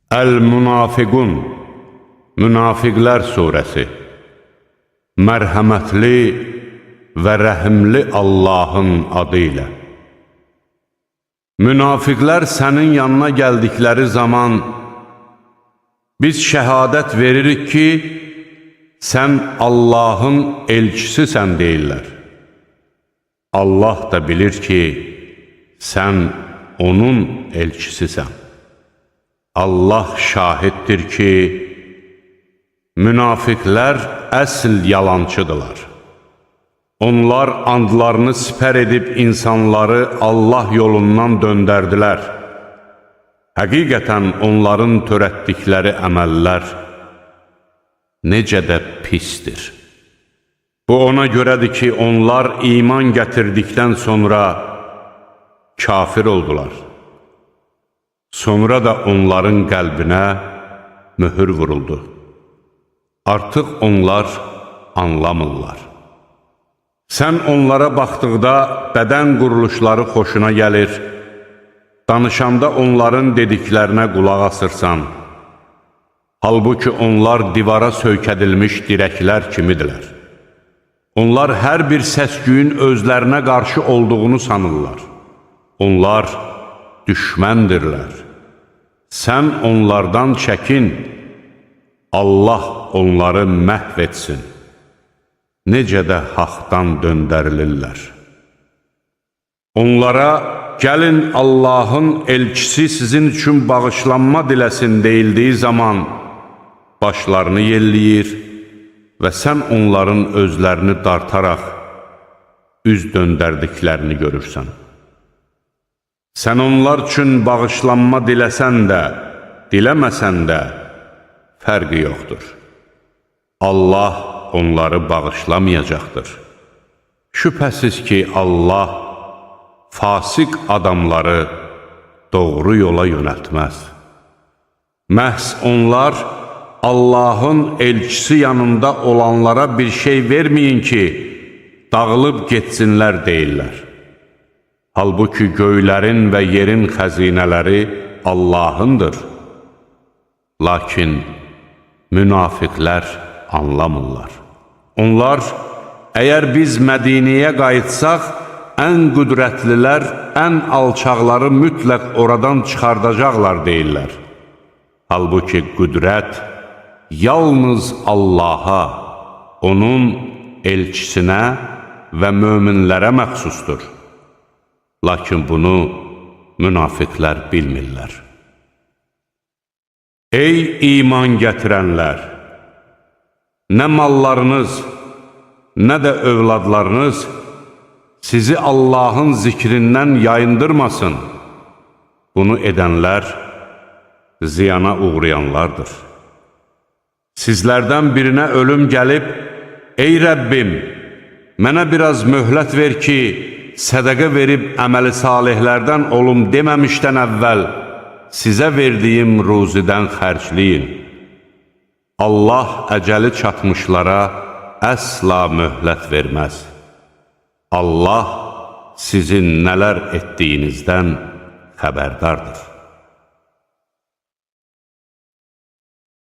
Əl-Münafiqun, Münafiqlər surəsi. Mərhəmətli və rəhimli Allahın adı ilə. Münafiqlər sənin yanına gəldikləri zaman biz şəhadət veririk ki, sən Allahın elçisisən deyirlər. Allah da bilir ki, sən onun elçisisən. Allah şahiddir ki, münafiqlər əsl yalancıdırlar. Onlar andlarını sipər edib insanları Allah yolundan döndərdilər. Həqiqətən onların törətdikləri əməllər necə də pisdir. Bu ona görədir ki, onlar iman gətirdikdən sonra kafir oldular. Sonra da onların qəlbinə möhür vuruldu. Artıq onlar anlamırlar. Sən onlara baxdıqda bədən quruluşları xoşuna gəlir, danışanda onların dediklərinə qulaq asırsan. Halbuki onlar divara söykədilmiş dirəklər kimidirlər. Onlar hər bir səs-küyün özlərinə qarşı olduğunu sanırlar. Onlar düşməndirlər. Sən onlardan çəkin, Allah onları məhv etsin. Necə də haqdan döndərilirlər. Onlara, gəlin Allahın elçisi sizin üçün bağışlanma diləsin deyildiyi zaman başlarını yelləyir və sən onların özlərini dartaraq üz döndərdiklərini görürsən. Sən onlar üçün bağışlanma diləsən də, diləməsən də fərqi yoxdur. Allah onları bağışlamayacaqdır. Şübhəsiz ki, Allah fasik adamları doğru yola yönəltməz. Məhz onlar Allahın elçisi yanında olanlara bir şey verməyin ki, dağılıb getsinlər deyirlər. Halbuki göylərin və yerin xəzinələri Allahındır. Lakin münafiqlər anlamırlar. Onlar, əgər biz Mədiniyə qayıtsaq, ən qüdrətlilər, ən alçaqları mütləq oradan çıxardacaqlar deyirlər. Halbuki qüdrət yalnız Allaha, onun elçisinə və möminlərə məxsusdur. Lakin bunu münafiqlər bilmirlər. Ey iman gətirənlər! Nə mallarınız, nə də övladlarınız sizi Allahın zikrindən yayındırmasın. Bunu edənlər ziyana uğrayanlardır. Sizlərdən birinə ölüm gəlib, ey Rəbbim, mənə biraz möhlət ver ki, sədəqə verib əməli salihlərdən olum deməmişdən əvvəl sizə verdiyim ruzidən xərcləyin. Allah əcəli çatmışlara əsla möhlət verməz. Allah sizin nələr etdiyinizdən xəbərdardır.